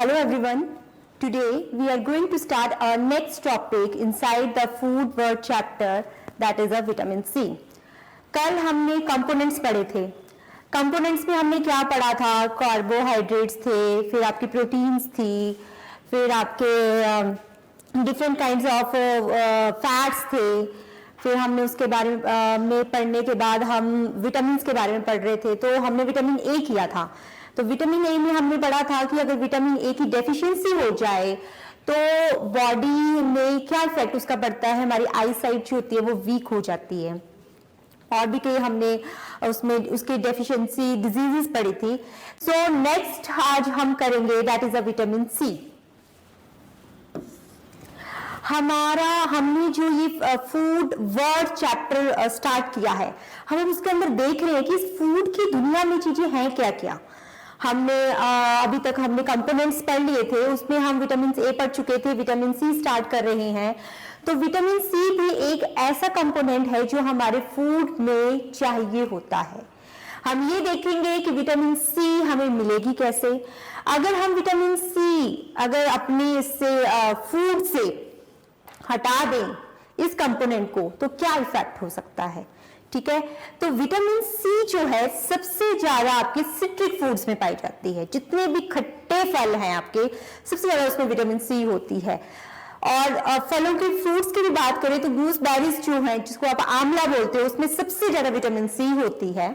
Hello everyone. Today we are going to start our next topic inside the food word chapter, that is a vitamin C. कल हमने components पढ़े थे. Components में हमने क्या पढ़ा था? कार्बोहाइड्रेट्स थे, फिर आपकी प्रोटीन्स थी, फिर आपके डिफरेंट काइंड्स ऑफ फैट्स थे. फिर हमने उसके बारे में पढ़ने के बाद हम विटामिन के बारे में पढ़ रहे थे. तो हमने विटामिन ए किया था. तो विटामिन ए में हमने पढ़ा था कि अगर विटामिन ए की डेफिशिएंसी हो जाए तो बॉडी में क्या इफेक्ट उसका पड़ता है. हमारी आई साइट जो होती है वो वीक हो जाती है. और भी कई हमने उसमें उसकी डेफिशिएंसी डिजीजेस पढ़ी थी. सो नेक्स्ट आज हम करेंगे that is a vitamin C. हमने जो ये फूड वर्ड चैप्टर स्टार्ट किया है, हम उसके अंदर देख रहे हैं कि इस फूड की दुनिया में चीजें हैं क्या क्या. हमने अभी तक हमने कंपोनेंट्स पढ़ लिए थे, उसमें हम विटामिन ए पढ़ चुके थे, विटामिन सी स्टार्ट कर रहे हैं. तो विटामिन सी भी एक ऐसा कंपोनेंट है जो हमारे फूड में चाहिए होता है. हम ये देखेंगे कि विटामिन सी हमें मिलेगी कैसे. अगर हम विटामिन सी अगर अपने इससे फूड से हटा दें इस कंपोनेंट को तो क्या इफेक्ट हो सकता है. ठीक है, तो विटामिन सी जो है सबसे ज्यादा आपके सिट्रिक फूड्स में पाई जाती है. जितने भी खट्टे फल हैं आपके, सबसे ज्यादा उसमें विटामिन सी होती है. और फलों के फ्रूट्स की भी बात करें तो गूसबेरीज जो है, जिसको आप आंवला बोलते हो, उसमें सबसे ज्यादा विटामिन सी होती है.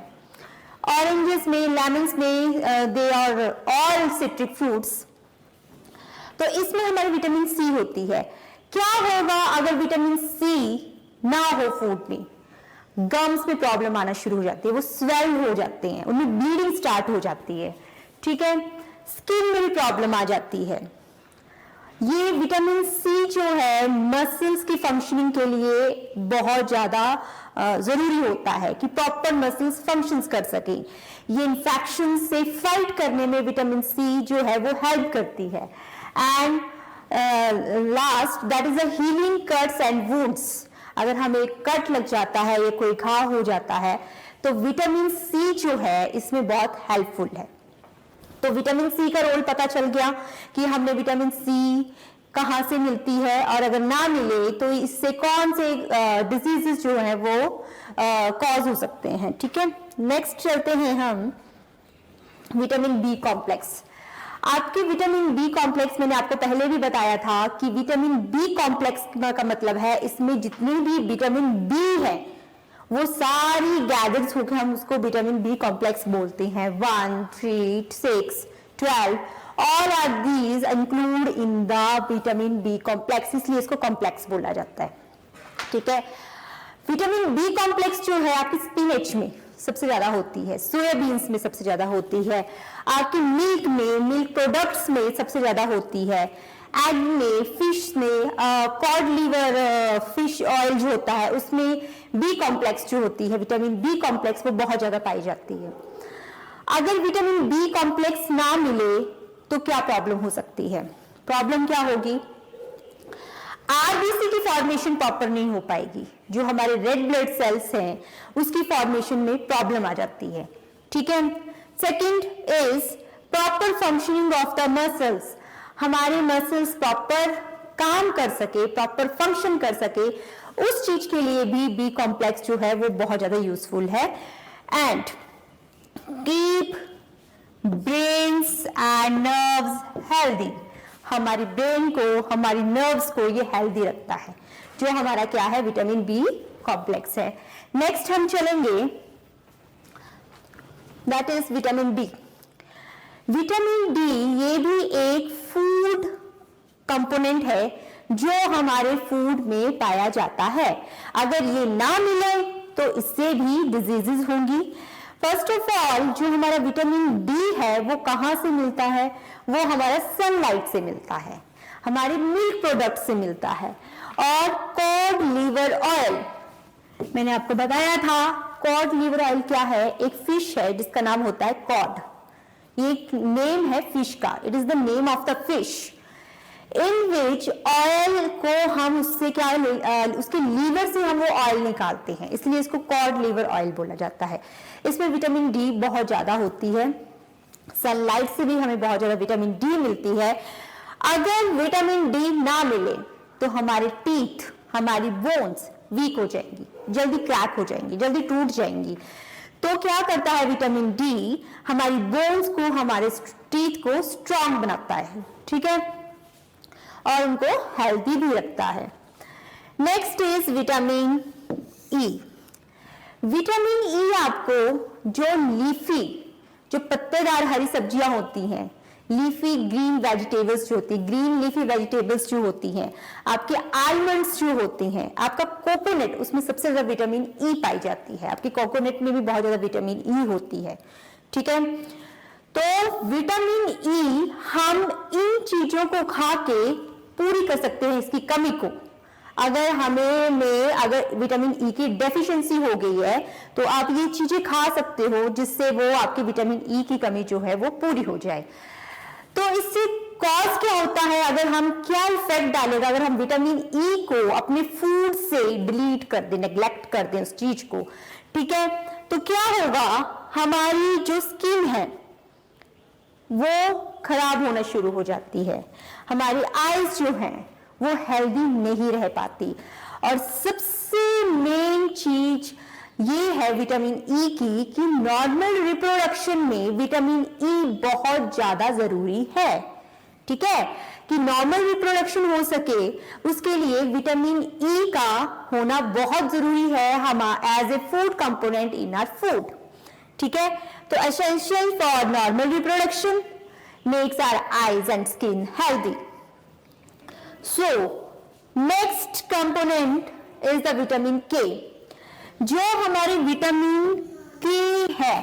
ऑरेंजेस में, लेमन्स में, they are all citric fruits. तो इसमें हमारी विटामिन सी होती है. क्या होगा अगर विटामिन सी ना हो फूड में? गम्स में प्रॉब्लम आना शुरू हो जाती है, वो स्वेल हो जाते हैं, उनमें ब्लीडिंग स्टार्ट हो जाती है. ठीक है, स्किन में भी प्रॉब्लम आ जाती है. ये विटामिन सी जो है मसल्स की फंक्शनिंग के लिए बहुत ज्यादा जरूरी होता है कि प्रॉपर मसल्स फंक्शंस कर सकें. ये इन्फेक्शन से फाइट करने में विटामिन सी जो है वो हेल्प करती है. And last that is a healing cuts and wounds. अगर हमें कट लग जाता है या कोई घाव हो जाता है तो विटामिन सी जो है इसमें बहुत हेल्पफुल है. तो विटामिन सी का रोल पता चल गया कि हमने विटामिन सी कहाँ से मिलती है, और अगर ना मिले तो इससे कौन से डिजीजेस जो है वो कॉज हो सकते हैं. ठीक है, नेक्स्ट चलते हैं हम विटामिन बी कॉम्प्लेक्स. आपके विटामिन बी कॉम्प्लेक्स मैंने आपको पहले भी बताया था कि विटामिन बी कॉम्प्लेक्स का मतलब है इसमें जितने भी विटामिन बी है वो सारी गैदर्स होकर हम उसको विटामिन बी कॉम्प्लेक्स बोलते हैं. 1, 3, 6, 12 all are these include in the vitamin B complex, इसलिए इसको कॉम्प्लेक्स बोला जाता है. ठीक है, विटामिन बी कॉम्प्लेक्स जो है आपकी स्पिनच में सबसे ज्यादा होती है, सोयाबीन्स में सबसे ज्यादा होती है, आपके मिल्क में, मिल्क प्रोडक्ट्स में सबसे ज्यादा होती है, एग में, फिश में, कॉड लीवर फिश ऑयल जो होता है उसमें बी कॉम्प्लेक्स जो होती है, विटामिन बी कॉम्प्लेक्स वो बहुत ज्यादा पाई जाती है. अगर विटामिन बी कॉम्प्लेक्स ना मिले तो क्या प्रॉब्लम हो सकती है? प्रॉब्लम क्या होगी? आरबीसी की फॉर्मेशन प्रॉपर नहीं हो पाएगी. जो हमारे रेड ब्लड सेल्स हैं उसकी फॉर्मेशन में प्रॉब्लम आ जाती है. ठीक है, second is proper functioning of the muscles. हमारे मसल्स प्रॉपर काम कर सके, प्रॉपर फंक्शन कर सके, उस चीज के लिए भी बी कॉम्प्लेक्स जो है वो बहुत ज्यादा यूजफुल है. And keep brains and nerves healthy. हमारी ब्रेन को, हमारी नर्व्स को ये हेल्दी रखता है, जो हमारा क्या है? विटामिन बी कॉम्प्लेक्स है. नेक्स्ट हम चलेंगे that is vitamin D. Vitamin D ये भी एक फूड कंपोनेंट है जो हमारे फूड में पाया जाता है. अगर ये ना मिले तो इससे भी डिजीजेस होंगी. फर्स्ट ऑफ ऑल जो हमारा विटामिन डी है वो कहां से मिलता है? वो हमारा सनलाइट से मिलता है, हमारे मिल्क प्रोडक्ट से मिलता है. और कॉड लीवर ऑयल मैंने आपको बताया था. कॉड लीवर ऑयल क्या है? एक फिश है जिसका नाम होता है कॉड. ये एक नेम है फिश का, it is the name of the fish. In which oil को हम उससे क्या उसके लीवर से हम वो ऑयल निकालते हैं, इसलिए इसको कॉड लीवर ऑयल बोला जाता है. इसमें विटामिन डी बहुत ज्यादा होती है. सनलाइट से भी हमें बहुत ज्यादा विटामिन डी मिलती है। अगर विटामिन डी ना मिले तो हमारे टीथ, हमारी बोन्स वीक हो जाएंगी, जल्दी क्रैक हो जाएंगी, जल्दी टूट जाएंगी। तो क्या करता है विटामिन डी, हमारी बोन्स को, हमारे टीथ को स्ट्रांग बनाता है, ठीक है, और उनको हेल्दी भी रखता है। Next is vitamin E. Vitamin E आपको जो लीफी, जो पत्तेदार हरी सब्जियां होती हैं, लीफी ग्रीन वेजिटेबल्स जो होती है, ग्रीन लीफी वेजिटेबल्स जो होती हैं, आपके आलमंड्स जो होते हैं, आपका कोकोनट, उसमें सबसे ज्यादा विटामिन ई पाई जाती है। आपके कोकोनट में भी बहुत ज्यादा विटामिन ई होती है, ठीक है। तो विटामिन ई हम इन चीजों को खा के पूरी कर सकते हैं इसकी कमी को। अगर अगर विटामिन ई की डेफिशिएंसी हो गई है तो आप ये चीजें खा सकते हो जिससे वो आपकी विटामिन ई की कमी जो है वो पूरी हो जाए। तो इससे कॉज क्या होता है, अगर हम क्या इफेक्ट डालेगा, अगर हम विटामिन ई को अपने फूड से डिलीट कर दें, नेग्लेक्ट कर दें उस चीज को, ठीक है, तो क्या होगा, हमारी जो स्किन है वो खराब होना शुरू हो जाती है, हमारी आईज जो है वो हेल्दी नहीं रह पाती। और सबसे मेन चीज ये है विटामिन ई की कि नॉर्मल रिप्रोडक्शन में विटामिन ई बहुत ज्यादा जरूरी है, ठीक है, कि नॉर्मल रिप्रोडक्शन हो सके उसके लिए विटामिन ई का होना बहुत जरूरी है, हम as a food component in our food, ठीक है। तो essential for normal reproduction, makes our eyes and skin healthy. So, next component is the vitamin K, जो हमारे विटामिन के है।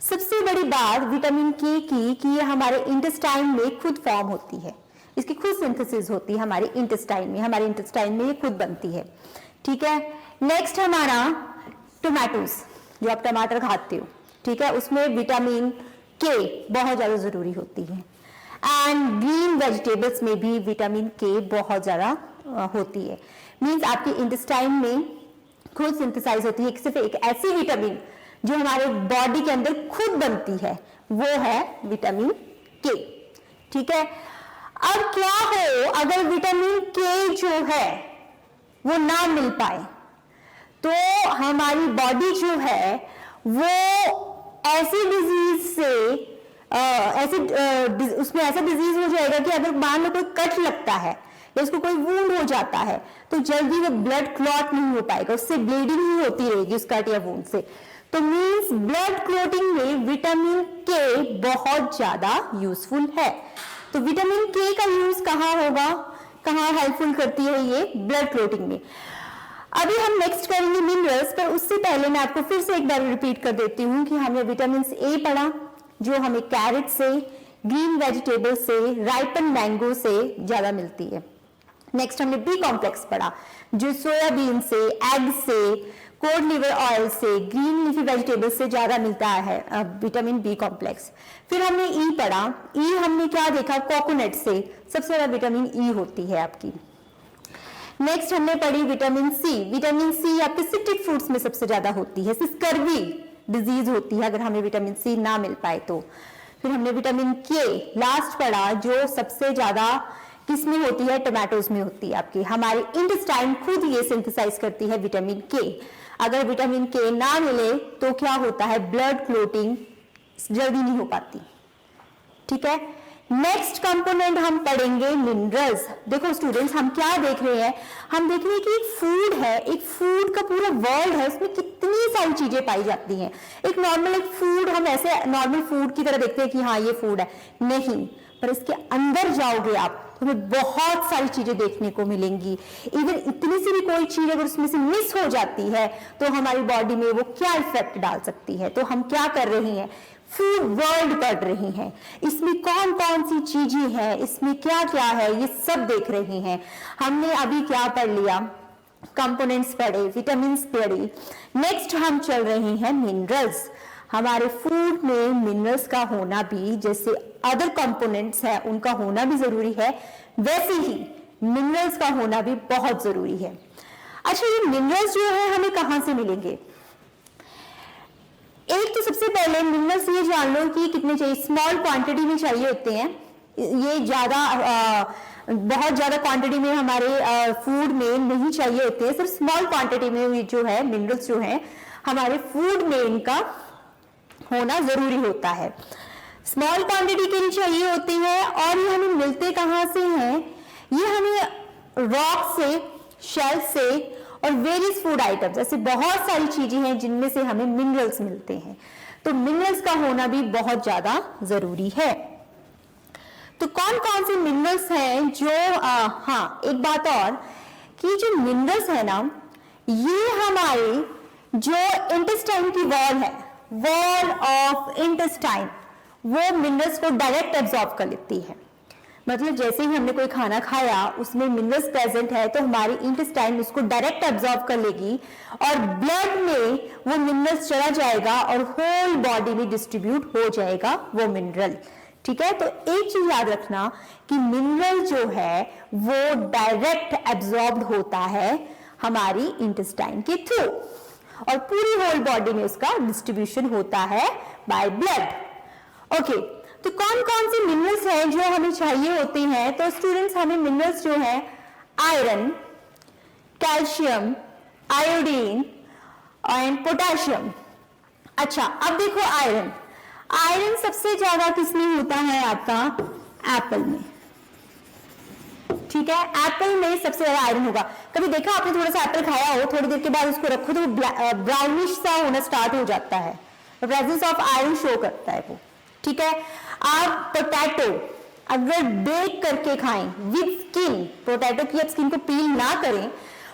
सबसे बड़ी बात विटामिन के की कि ये हमारे इंटेस्टाइन में खुद फॉर्म होती है, इसकी खुद सिंथेसिस होती है हमारे इंटेस्टाइन में, हमारे इंटेस्टाइन में ये खुद बनती है, ठीक है। नेक्स्ट हमारा टोमेटोज, जो आप टमाटर खाते हो, ठीक है, उसमें विटामिन के बहुत ज्यादा जरूरी होती है। एंड ग्रीन वेजिटेबल्स में भी विटामिन के बहुत ज्यादा होती है। मींस आपके इंटेस्टाइन में खुद सिंथेसाइज होती है, सिर्फ एक ऐसी विटामिन जो हमारे बॉडी के अंदर खुद बनती है, वो है विटामिन के, ठीक है। अब क्या हो अगर विटामिन के जो है वो ना मिल पाए, तो हमारी बॉडी जो है वो ऐसी डिजीज से उसमें ऐसा डिजीज हो जाएगा कि अगर मान लो कोई कट लगता है या उसको कोई वुंड हो जाता है तो जल्दी वो ब्लड क्लॉट नहीं हो पाएगा, उससे ब्लीडिंग ही होती रहेगी उस कट या वुंड से। तो मींस ब्लड क्लॉटिंग में विटामिन के बहुत ज्यादा यूजफुल है। तो विटामिन के का यूज कहाँ होगा, कहाँ हेल्पफुल करती है ये ब्लड क्लॉटिंग में। अभी हम नेक्स्ट करेंगे मिनरल्स, पर उससे पहले मैं आपको फिर से एक बार रिपीट कर देती हूँ कि हमने विटामिन ए पढ़ा जो हमें कैरेट से, ग्रीन वेजिटेबल से, राइपन मैंगो से ज्यादा मिलती है। नेक्स्ट हमने बी कॉम्प्लेक्स पढ़ा जो सोयाबीन से, एग से, कोड लिवर ऑयल से, ग्रीन लीफी वेजिटेबल से ज्यादा मिलता है विटामिन बी कॉम्प्लेक्स। फिर हमने ई पढ़ा, ई हमने क्या देखा, कोकोनट से सबसे ज्यादा विटामिन ई होती है आपकी। नेक्स्ट हमने पढ़ी विटामिन सी। विटामिन सी आपके सिट्रिक फ्रूट्स में सबसे ज्यादा होती है, स्कर्वी डिजीज होती है अगर हमें विटामिन सी ना मिल पाए तो। फिर हमने विटामिन के लास्ट पढ़ा जो सबसे ज्यादा किसमें होती है, टोमेटोज में होती है आपकी। हमारी इंटेस्टाइन खुद ये सिंथेसाइज करती है विटामिन के। अगर विटामिन के ना मिले तो क्या होता है, ब्लड क्लॉटिंग जल्दी नहीं हो पाती, ठीक है। नेक्स्ट कंपोनेंट हम पढ़ेंगे मिनरल्स। देखो स्टूडेंट्स, हम क्या देख रहे हैं, हम देख रहे हैं कि एक फूड है, एक फूड का पूरा वर्ल्ड है, उसमें कितनी सारी चीजें पाई जाती हैं। एक नॉर्मल एक फूड हम ऐसे नॉर्मल फूड की तरह देखते हैं कि हाँ ये फूड है, नहीं, पर इसके अंदर जाओगे आप तो हमें बहुत सारी चीजें देखने को मिलेंगी। इवन इतनी सी भी कोई चीज अगर उसमें से मिस हो जाती है तो हमारी बॉडी में वो क्या इफेक्ट डाल सकती है। तो हम क्या कर रहे हैं, फूड वर्ल्ड पढ़ रहे हैं, इसमें कौन कौन सी चीजें हैं, इसमें क्या क्या है, ये सब देख रहे हैं। हमने अभी क्या पढ़ लिया, कंपोनेंट्स पढ़े, विटामिन पढ़े। नेक्स्ट हम चल रहे हैं मिनरल्स। हमारे फूड में मिनरल्स का होना भी, जैसे अदर कंपोनेंट्स है उनका होना भी जरूरी है, वैसे ही मिनरल्स का होना भी बहुत जरूरी है। अच्छा, ये मिनरल्स जो है हमें कहां से मिलेंगे, एक तो सबसे पहले मिनरल्स ये जान लो कि कितने चाहिए, स्मॉल क्वांटिटी में चाहिए होते हैं, ये बहुत ज्यादा क्वांटिटी में हमारे फूड में नहीं चाहिए होते हैं, सिर्फ स्मॉल क्वांटिटी में जो है मिनरल्स जो है हमारे फूड में इनका होना जरूरी होता है। स्मॉल क्वांटिटी के लिए चाहिए होते हैं और ये हमें मिलते कहाँ से हैं, ये हमें रॉक से, शेल से और वेरियस फूड आइटम्स, ऐसे बहुत सारी चीजें हैं जिनमें से हमें मिनरल्स मिलते हैं। तो मिनरल्स का होना भी बहुत ज्यादा जरूरी है। तो कौन कौन से मिनरल्स हैं जो हाँ एक बात और कि जो मिनरल्स है ना, ये हमारे जो इंटेस्टाइन की वॉल है, वॉल ऑफ इंटेस्टाइन, वो मिनरल्स को डायरेक्ट एब्जॉर्ब कर लेती है। मतलब जैसे ही हमने कोई खाना खाया उसमें मिनरल्स प्रेजेंट है तो हमारी इंटेस्टाइन उसको डायरेक्ट एब्जॉर्ब कर लेगी और ब्लड में वो मिनरल्स चला जाएगा और होल बॉडी में डिस्ट्रीब्यूट हो जाएगा वो मिनरल। ठीक है, तो एक चीज याद रखना कि मिनरल जो है वो डायरेक्ट एब्जॉर्ब होता है हमारी इंटेस्टाइन के थ्रू और पूरी होल बॉडी में उसका डिस्ट्रीब्यूशन होता है बाय ब्लड। ओके, तो कौन कौन से मिनरल्स हैं जो हमें चाहिए होते हैं? तो स्टूडेंट्स हमें मिनरल्स जो है iron, calcium, iodine and potassium. अच्छा, अब देखो आयरन, आयरन सबसे ज्यादा किसमें होता है? आपका एप्पल में। ठीक है, एप्पल में सबसे ज्यादा आयरन होगा। कभी देखा आपने थोड़ा सा एप्पल खाया हो, थोड़ी देर के बाद उसको रखो तो ब्राउनिश सा होना स्टार्ट हो जाता है, प्रेजेंस ऑफ आयरन शो करता है वो। ठीक है, आप पोटैटो अगर बेक करके खाएं विद स्किन, पोटैटो की आप स्किन को पील ना करें,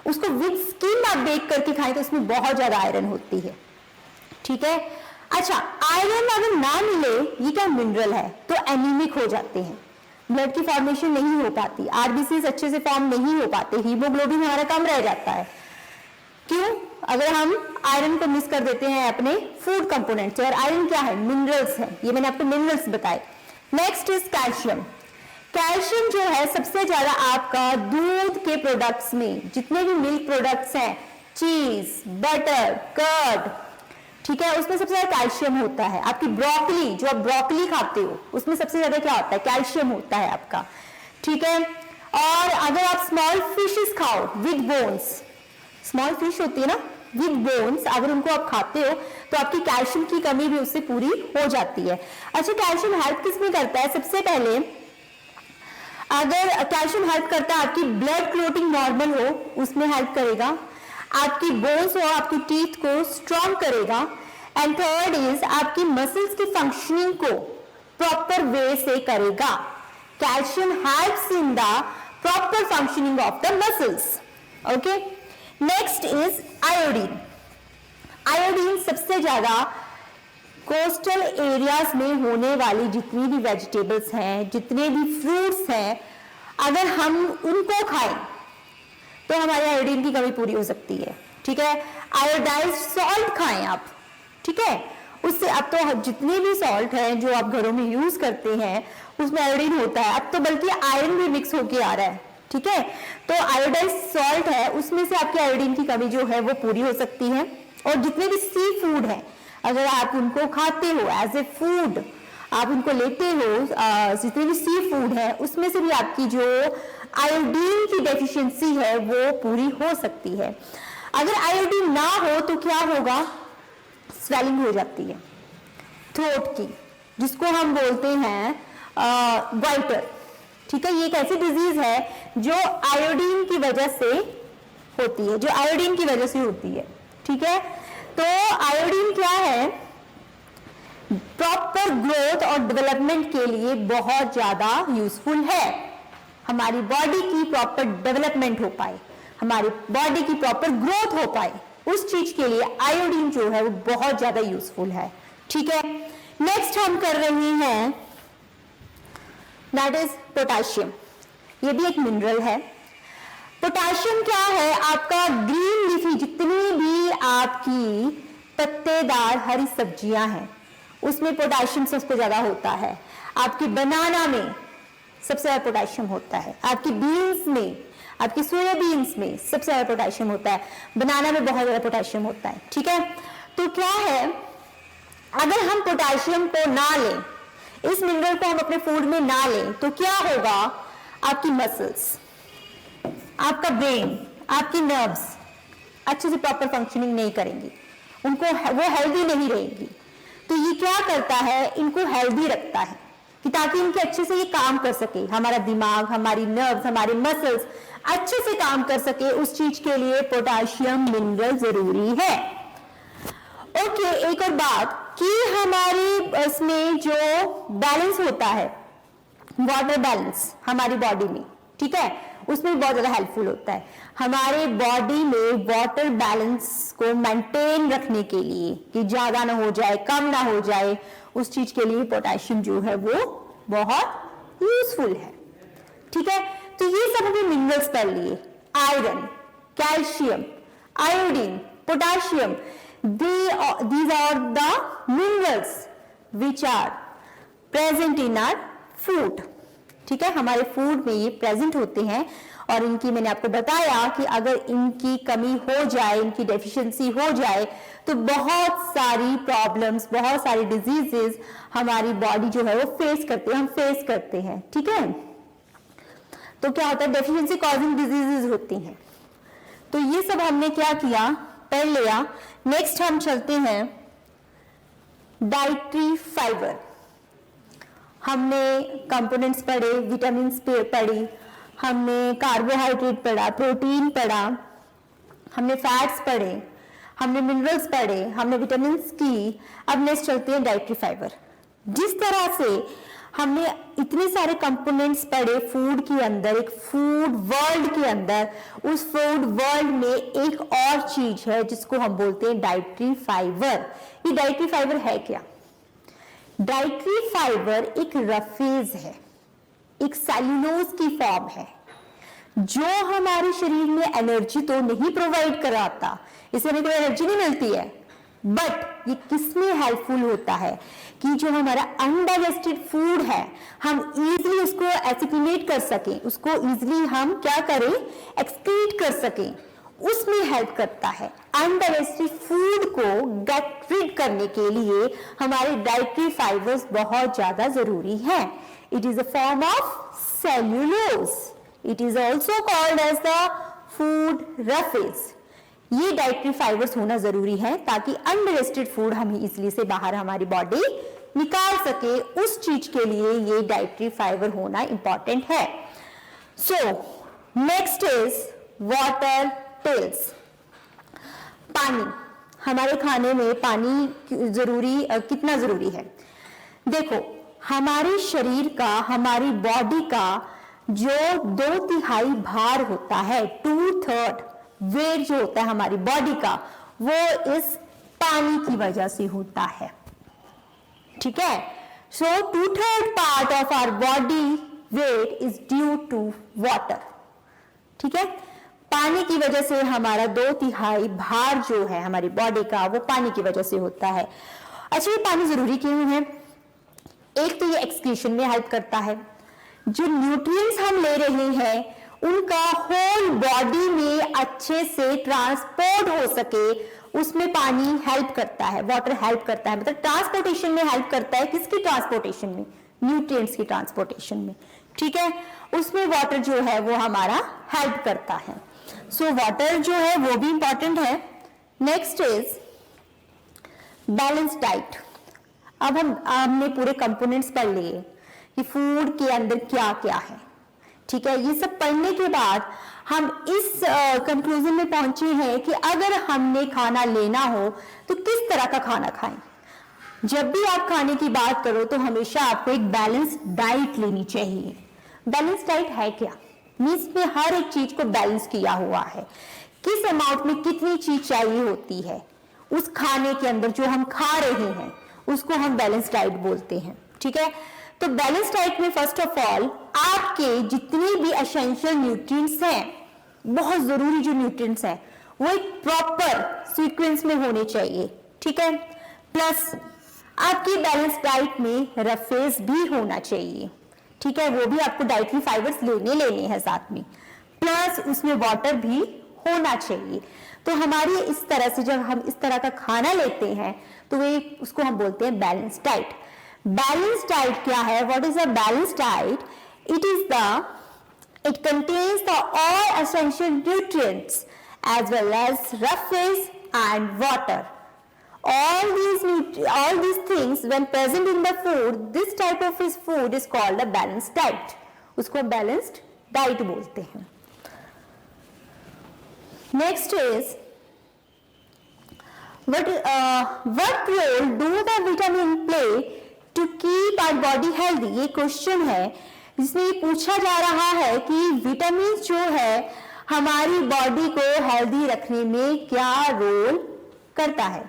उसको विद स्किन आप बेक करके खाएं तो उसमें बहुत ज्यादा आयरन होती है। ठीक है, अच्छा आयरन अगर ना मिले, ये क्या मिनरल है, तो एनीमिक हो जाते हैं, ब्लड की फॉर्मेशन नहीं हो पाती, आरबीसीज अच्छे से फॉर्म नहीं हो पाते, हीमोग्लोबिन हमारा कम रह जाता है। क्यों? अगर हम आयरन को मिस कर देते हैं अपने फूड कंपोनेंट से, और आयरन क्या है? मिनरल्स है, ये मैंने आपको मिनरल्स बताए। Next is calcium. कैल्शियम जो है सबसे ज्यादा आपका दूध के प्रोडक्ट्स में, जितने भी मिल्क प्रोडक्ट्स हैं, चीज, बटर, कर्ड, ठीक है, उसमें सबसे ज्यादा कैल्शियम होता है। आपकी ब्रोकली, जो आप ब्रोकली खाते हो, उसमें सबसे ज्यादा क्या होता है? कैल्शियम होता है आपका। ठीक है, और अगर आप स्मॉल फिशेस खाओ विद बोन्स, स्मॉल फिश होती है ना विद बोन्स, अगर उनको आप खाते हो तो आपकी कैल्शियम की कमी भी उससे पूरी हो जाती है। अच्छा, कैल्शियम हेल्प किस में करता है? सबसे पहले अगर कैल्शियम हेल्प करता है आपकी ब्लड क्लोटिंग नॉर्मल हो, उसमें हेल्प करेगा, आपकी बोन्स और आपकी टीथ को स्ट्रॉन्ग करेगा, एंड थर्ड इज आपकी मसल्स की फंक्शनिंग को प्रॉपर वे से करेगा। Calcium helps in the proper functioning of the muscles. Okay, next is iodine. Iodine सबसे ज्यादा कोस्टल एरियाज में होने वाली जितनी भी वेजिटेबल्स हैं, जितने भी फ्रूट्स हैं, अगर हम उनको खाएं तो हमारे आयोडीन की कमी पूरी हो सकती है। ठीक है, आयोडाइज्ड सॉल्ट खाएं आप। ठीक है, उससे अब तो जितने भी सॉल्ट हैं जो आप घरों में यूज करते हैं उसमें आयोडीन होता है, अब तो बल्कि आयरन भी मिक्स होके आ रहा है। ठीक है, तो आयोडाइज्ड सॉल्ट है, उसमें से आपकी आयोडीन की कमी जो है वो पूरी हो सकती है। और जितने भी सी फूड है, अगर आप उनको खाते हो एज ए फूड, आप उनको लेते हो, जितने भी सी फूड है उसमें से भी आपकी जो आयोडीन की डेफिशिएंसी है वो पूरी हो सकती है। अगर आयोडीन ना हो तो क्या होगा? स्वेलिंग हो जाती है थ्रोट की, जिसको हम बोलते हैं ग्वाइटर। ठीक है, ये एक ऐसी डिजीज है जो आयोडीन की वजह से होती है, जो आयोडीन की वजह से होती है। ठीक है, तो आयोडीन क्या है? प्रॉपर ग्रोथ और डेवलपमेंट के लिए बहुत ज्यादा यूजफुल है। हमारी बॉडी की प्रॉपर डेवलपमेंट हो पाए, हमारी बॉडी की प्रॉपर ग्रोथ हो पाए, उस चीज के लिए आयोडीन जो है वो बहुत ज्यादा यूजफुल है। ठीक है, नेक्स्ट हम कर रहे हैं दैट इज पोटेशियम। ये भी एक मिनरल है। पोटेशियम क्या है? आपका ग्रीन लीफी, जितनी भी आपकी पत्तेदार हरी सब्जियां हैं उसमें पोटेशियम सबसे ज्यादा होता है। आपकी बनाना में सबसे ज्यादा पोटेशियम होता है, आपकी बीन्स में, आपकी सोयाबीन्स में सबसे ज्यादा पोटेशियम होता है, बनाना में बहुत ज्यादा पोटेशियम होता है। ठीक है, तो क्या है अगर हम पोटेशियम को ना लें, इस मिनरल को हम अपने फूड में ना लें, तो क्या होगा? आपकी मसल्स, आपका ब्रेन, आपकी नर्व्स अच्छे से प्रॉपर फंक्शनिंग नहीं करेंगी, उनको वो हेल्दी नहीं रहेंगी। तो ये क्या करता है? इनको हेल्दी रखता है कि ताकि इनके अच्छे से ये काम कर सके, हमारा दिमाग, हमारी नर्व्स, हमारे मसल्स अच्छे से काम कर सके, उस चीज के लिए पोटेशियम मिनरल जरूरी है। ओके, एक और बात कि हमारी इसमें जो बैलेंस होता है, वाटर बैलेंस हमारी बॉडी में, ठीक है, उसमें बहुत ज्यादा हेल्पफुल होता है। हमारे बॉडी में वाटर बैलेंस को मेंटेन रखने के लिए कि ज्यादा ना हो जाए, कम ना हो जाए, उस चीज के लिए पोटेशियम जो है वो बहुत यूजफुल है। ठीक है, तो ये सब हमने मिनरल्स पढ़ लिए। Iron, calcium, iodine, potassium, these are the minerals which are present in our food। ठीक है, हमारे फूड में ये प्रेजेंट होते हैं और इनकी मैंने आपको बताया कि अगर इनकी कमी हो जाए, इनकी डेफिशिएंसी हो जाए, तो बहुत सारी प्रॉब्लम्स, बहुत सारी डिजीजेस हमारी बॉडी जो है वो फेस करते हैं, हम फेस करते हैं। ठीक है, तो क्या होता है? डेफिशिएंसी कॉजिंग डिजीजेस होती हैं। तो ये सब हमने क्या किया? पढ़ लिया। नेक्स्ट हम चलते हैं डाइटरी फाइबर। हमने कंपोनेंट्स पढ़े, विटामिन पढ़ी, हमने कार्बोहाइड्रेट पढ़ा, प्रोटीन पढ़ा, हमने फैट्स पढ़े, हमने मिनरल्स पढ़े, हमने विटामिन की। अब नेक्स्ट चलते हैं डाइटरी फाइबर। जिस तरह से हमने इतने सारे कंपोनेंट्स पढ़े फूड के अंदर, एक फूड वर्ल्ड के अंदर, उस फूड वर्ल्ड में एक और चीज है जिसको हम बोलते हैं डाइटरी फाइबर। ये डाइटरी फाइबर है क्या? डाइटरी फाइबर एक रफेज है, एक सेल्यूलोज की फॉर्म है, जो हमारे शरीर में एनर्जी तो नहीं प्रोवाइड कराता, इससे हमें कोई एनर्जी नहीं मिलती है, बट ये किसमें हेल्पफुल होता है कि जो हमारा अनडाइजेस्टेड फूड है, हम इजीली उसको एसिमिलेट कर सकें, उसको इजीली हम क्या करें? एक्सक्रीट कर सकें, उसमें हेल्प करता है। अनडाइजेस्टेड फूड को गेट रिड करने के लिए हमारे डाइटरी फाइबर्स बहुत ज्यादा जरूरी है। It is a form of cellulose, it is also called as the food roughage. ये डाइटरी फाइबर्स होना जरूरी है ताकि अनडाइजेस्टेड फूड हम इजिली से बाहर हमारी बॉडी निकाल सके, उस चीज के लिए ये डाइटरी फाइबर होना इंपॉर्टेंट है। So next is water tells. पानी, हमारे खाने में पानी जरूरी कितना जरूरी है? देखो, हमारे शरीर का, हमारी बॉडी का जो 2/3 भार होता है, 2/3 वेट जो होता है हमारी बॉडी का, वो इस पानी की वजह से होता है। ठीक है, so 2/3 part of our body weight is due to water. ठीक है, पानी की वजह से हमारा 2/3 भार जो है हमारी बॉडी का, वो पानी की वजह से होता है। अच्छा, ये पानी जरूरी क्यों है? एक तो ये एक्सक्रीशन में हेल्प करता है, जो न्यूट्रिएंट्स हम ले रहे हैं उनका होल बॉडी में अच्छे से ट्रांसपोर्ट हो सके, उसमें पानी हेल्प करता है, वाटर हेल्प करता है, मतलब ट्रांसपोर्टेशन में हेल्प करता है। किसकी ट्रांसपोर्टेशन में? न्यूट्रिएंट्स की ट्रांसपोर्टेशन में। ठीक है, उसमें वाटर जो है वो हमारा हेल्प करता है। सो वाटर जो है वो भी इंपॉर्टेंट है। Next is balance diet. अब हमने पूरे कंपोनेंट्स पढ़ लिए कि फूड के अंदर क्या क्या है। ठीक है, ये सब पढ़ने के बाद हम इस कंक्लूजन में पहुंचे हैं कि अगर हमने खाना लेना हो तो किस तरह का खाना खाएं। जब भी आप खाने की बात करो तो हमेशा आपको एक बैलेंस डाइट लेनी चाहिए। बैलेंस डाइट है क्या? मीन्स में हर एक चीज को बैलेंस किया हुआ है, किस अमाउंट में कितनी चीज चाहिए होती है उस खाने के अंदर जो हम खा रहे हैं, उसको हम बैलेंस डाइट बोलते हैं। ठीक है, तो बैलेंस डाइट में फर्स्ट ऑफ ऑल आपके जितने भी एसेंशियल न्यूट्रिएंट्स हैं, बहुत जरूरी जो न्यूट्रिएंट्स हैं, वो एक प्रॉपर सीक्वेंस में होने चाहिए। ठीक है, प्लस आपकी बैलेंस डाइट में रफेज भी होना चाहिए। ठीक है, वो भी आपको डाइटरी फाइबर्स लेने हैं साथ में, प्लस उसमें वाटर भी होना चाहिए। तो हमारी इस तरह से जब हम इस तरह का खाना लेते हैं तो वे उसको हम बोलते हैं बैलेंस डाइट। बैलेंस डाइट क्या है? What is a balance diet? It contains the all essential nutrients as well as roughness and water. All these things when present in the food, this type of food is called a balanced diet. उसको balanced diet बोलते हैं। Next is what role do the vitamin play to keep our body healthy? ये question है जिसमें ये पूछा जा रहा है कि विटामिन जो है हमारी बॉडी को हेल्दी रखने में क्या रोल करता है।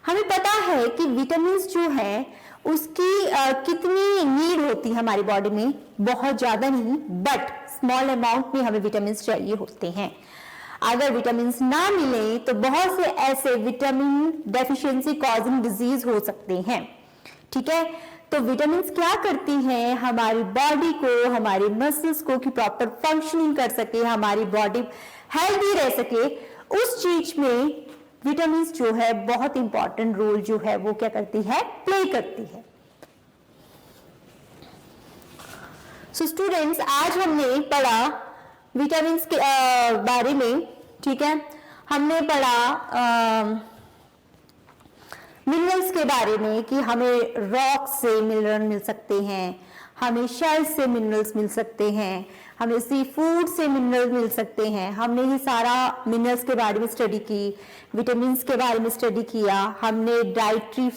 हमें पता है कि विटामिन जो है उसकी कितनी नीड होती है हमारी बॉडी में, बहुत ज्यादा नहीं, बट स्मॉल अमाउंट में हमें विटामिन चाहिए होते हैं। अगर विटामिन ना मिले तो बहुत से ऐसे विटामिन डेफिशिएंसी कॉजिंग डिजीज हो सकते हैं। ठीक है, तो विटामिन क्या करती हैं हमारी बॉडी को, हमारे मसल्स को कि प्रॉपर फंक्शनिंग कर सके, हमारी बॉडी हेल्दी रह सके, उस चीज में विटामिन जो है बहुत इंपॉर्टेंट रोल जो है वो क्या करती है, प्ले करती है। सो स्टूडेंट्स, आज हमने पढ़ा विटामिन के बारे में। ठीक है, हमने पढ़ा मिनरल्स के बारे में कि हमें रॉक से मिनरल मिल सकते हैं, हमें शेल से मिनरल्स मिल सकते हैं, हमें सी फूड से मिनरल्स मिल सकते हैं। हमने ये सारा मिनरल्स के बारे में स्टडी की, विटामिन के बारे में स्टडी किया, हमने डाइटरी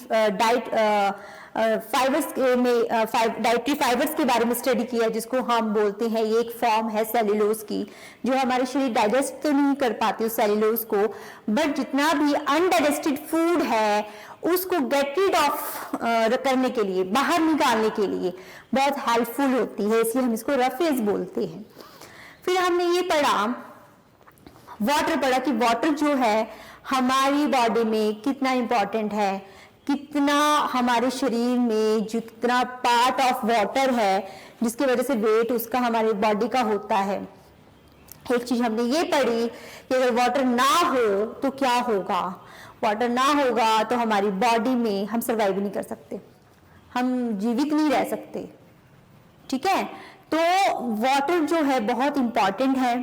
फाइबर्स के बारे में स्टडी किया, जिसको हम बोलते हैं ये एक फॉर्म है सेल्यूलोज की, जो हमारे शरीर डाइजेस्ट तो नहीं कर पाती उस सेल्यूलोज को, बट जितना भी अनडाइजेस्टेड फूड है उसको गेट रिड ऑफ करने के लिए, बाहर निकालने के लिए बहुत हेल्पफुल होती है, इसलिए हम इसको रफेज बोलते हैं। फिर हमने ये पढ़ा, वाटर पढ़ा कि वाटर जो है हमारी बॉडी में कितना इंपॉर्टेंट है, कितना हमारे शरीर में जितना पार्ट ऑफ वाटर है जिसकी वजह से वेट उसका हमारी बॉडी का होता है। एक चीज हमने ये पढ़ी कि अगर वाटर ना हो तो क्या होगा, वाटर ना होगा तो हमारी बॉडी में हम सर्वाइव नहीं कर सकते, हम जीवित नहीं रह सकते। ठीक है, तो वाटर जो है बहुत इंपॉर्टेंट है।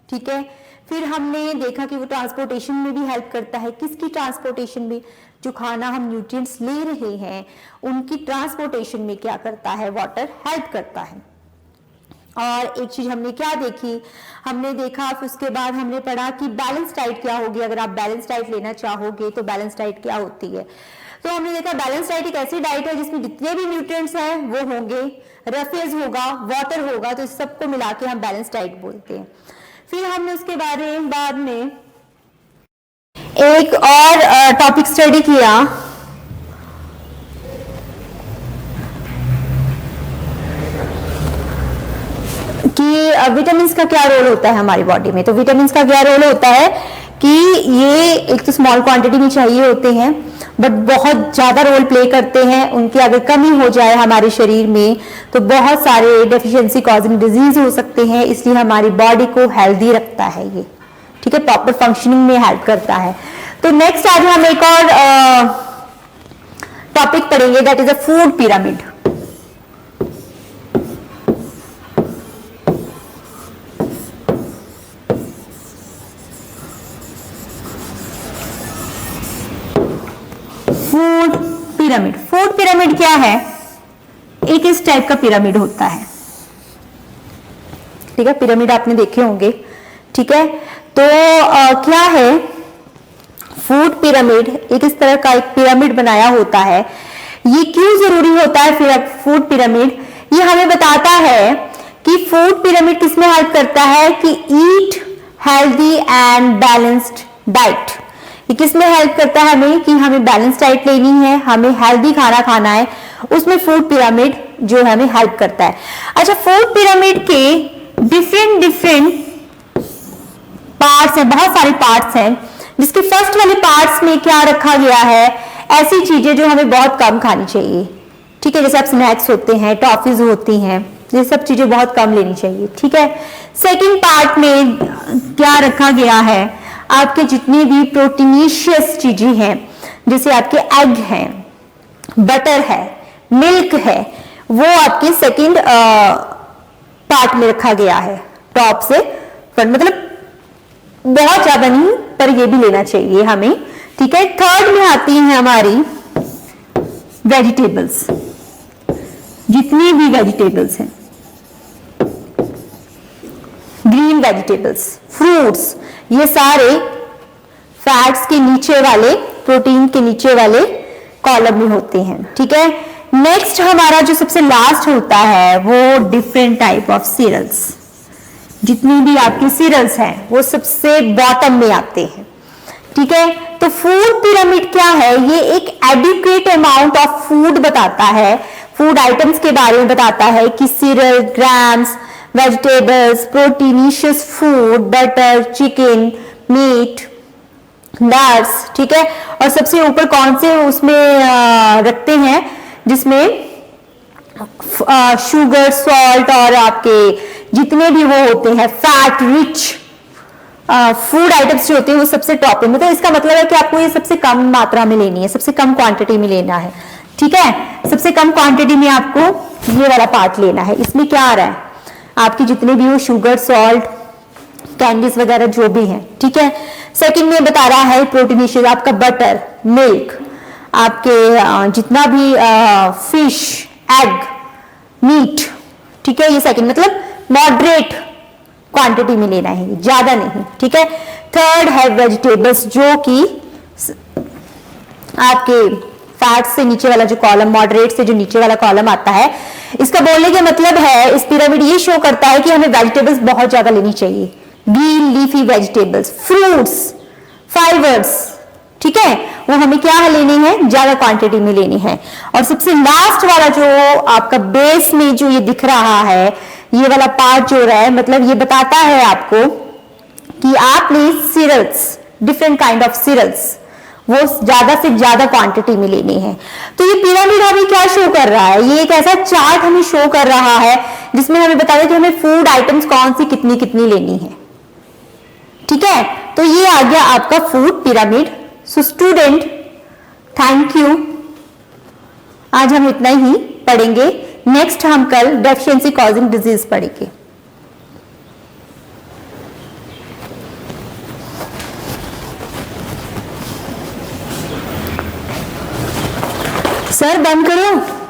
ठीक है, फिर हमने देखा कि वो ट्रांसपोर्टेशन में भी हेल्प करता है। किसकी ट्रांसपोर्टेशन में? जो खाना हम न्यूट्रिएंट्स ले रहे हैं उनकी ट्रांसपोर्टेशन में क्या करता है, वाटर हेल्प करता है। और एक चीज हमने क्या देखी, हमने देखा फिर उसके बाद हमने पढ़ा कि बैलेंस डाइट क्या होगी। अगर आप बैलेंस डाइट लेना चाहोगे तो बैलेंस डाइट क्या होती है। तो हमने देखा बैलेंस डाइट एक ऐसी डाइट है जिसमें जितने भी न्यूट्रिएंट्स हैं वो होंगे, रफेज होगा, वाटर होगा, तो इस सबको मिला के हम बैलेंस डाइट बोलते हैं। फिर हमने उसके बारे में बाद में एक और टॉपिक स्टडी किया कि विटामिन का क्या रोल होता है हमारी बॉडी में। तो विटामिन का क्या रोल होता है कि ये एक तो स्मॉल क्वांटिटी में चाहिए होते हैं बट बहुत ज्यादा रोल प्ले करते हैं। उनकी अगर कमी हो जाए हमारे शरीर में तो बहुत सारे डेफिशिएंसी कॉजिंग डिजीज हो सकते हैं, इसलिए हमारी बॉडी को हेल्दी रखता है ये। ठीक है, प्रॉपर फंक्शनिंग में हेल्प करता है। तो नेक्स्ट आज हम एक और टॉपिक पढ़ेंगे, that is a food pyramid. Food pyramid, food pyramid क्या है? एक इस टाइप का पिरामिड होता है। ठीक है, पिरामिड आपने देखे होंगे। ठीक है, तो क्या है फूड पिरामिड? एक इस तरह का एक पिरामिड बनाया होता है। ये क्यों जरूरी होता है फिर फूड पिरामिड? ये हमें बताता है कि फूड पिरामिड किसमें हेल्प करता है कि eat healthy and balanced diet. ये किसमें हेल्प करता है हमें कि हमें बैलेंस डाइट लेनी है, हमें हेल्दी खाना खाना है, उसमें फूड पिरामिड जो है हमें हेल्प करता है। अच्छा, फूड पिरामिड के डिफरेंट पार्ट्स हैं, बहुत सारे पार्ट्स हैं, जिसके फर्स्ट वाले पार्ट्स में क्या रखा गया है, ऐसी चीजें जो हमें बहुत कम खानी चाहिए। ठीक है, जैसे आप स्नैक्स होते हैं, टॉफीज होती हैं, ये सब चीजें बहुत कम लेनी चाहिए, ठीक है। सेकंड पार्ट में क्या रखा गया है, आपके जितनी भी प्रोटीनिशियस चीजें हैं, जैसे आपके एग हैं, बटर है, मिल्क है, वो आपके सेकंड पार्ट में रखा गया है, टॉप से फ्रंट, मतलब बहुत ज्यादा नहीं पर ये भी लेना चाहिए हमें, ठीक है। थर्ड में आती है हमारी वेजिटेबल्स, जितनी भी वेजिटेबल्स हैं, ग्रीन वेजिटेबल्स, फ्रूट्स, ये सारे फैट्स के नीचे वाले, प्रोटीन के नीचे वाले कॉलम में होते हैं, ठीक है। नेक्स्ट हमारा जो सबसे लास्ट होता है वो डिफरेंट टाइप ऑफ सीरियल्स, जितनी भी आपकी सीरियल्स हैं वो सबसे बॉटम में आते हैं, ठीक है। तो फूड पिरामिड क्या है, ये एक एडिक्वेट अमाउंट ऑफ फूड बताता है, फूड आइटम्स के बारे में बताता है कि cereal, grams, vegetables, proteinaceous food, butter, chicken, meat, nuts, ठीक है। और सबसे ऊपर कौन से उसमें रखते हैं, जिसमें शुगर, सॉल्ट और आपके जितने भी वो होते हैं फैट रिच फूड आइटम्स जो होते हैं वो सबसे टॉप पे, मतलब इसका मतलब है कि आपको ये सबसे कम मात्रा में लेनी है, सबसे कम क्वांटिटी में लेना है, ठीक है। सबसे कम क्वांटिटी में आपको ये वाला पार्ट लेना है। इसमें क्या आ रहा है, आपकी जितने भी वो शुगर, सॉल्ट, कैंडीज वगैरह जो भी है, ठीक है। सेकंड में बता रहा है प्रोटीनिशियस, आपका बटर, मिल्क, आपके जितना भी फिश, एग, मीट, ठीक है। ये सेकंड मतलब मॉडरेट क्वांटिटी में लेना है, ज्यादा नहीं, ठीक है। थर्ड है वेजिटेबल्स, जो कि आपके फैट से नीचे वाला जो कॉलम, मॉडरेट से जो नीचे वाला कॉलम आता है, इसका बोलने का मतलब है, इस पिरामिड ये शो करता है कि हमें वेजिटेबल्स बहुत ज्यादा लेनी चाहिए, green leafy vegetables, fruits, fibres, ठीक है, वो हमें क्या लेनी है, ज्यादा क्वांटिटी में लेनी है। और सबसे लास्ट वाला जो आपका बेस में जो ये दिख रहा है, ये वाला पार्ट जो रहा है, मतलब ये बताता है आपको कि आपने cereals, different kind of cereals, वो ज्यादा से ज्यादा क्वांटिटी में लेनी है। तो ये पिरामिड हमें क्या शो कर रहा है, ये एक ऐसा चार्ट हमें शो कर रहा है जिसमें हमें बता दें कि हमें फूड आइटम्स कौन सी कितनी कितनी लेनी है, ठीक है। तो ये आ गया आपका food pyramid. So student, thank you, आज हम इतना ही पढ़ेंगे। नेक्स्ट हम कल डेफिशिएंसी कॉजिंग डिजीज पढ़ेंगे। सर बंद करो।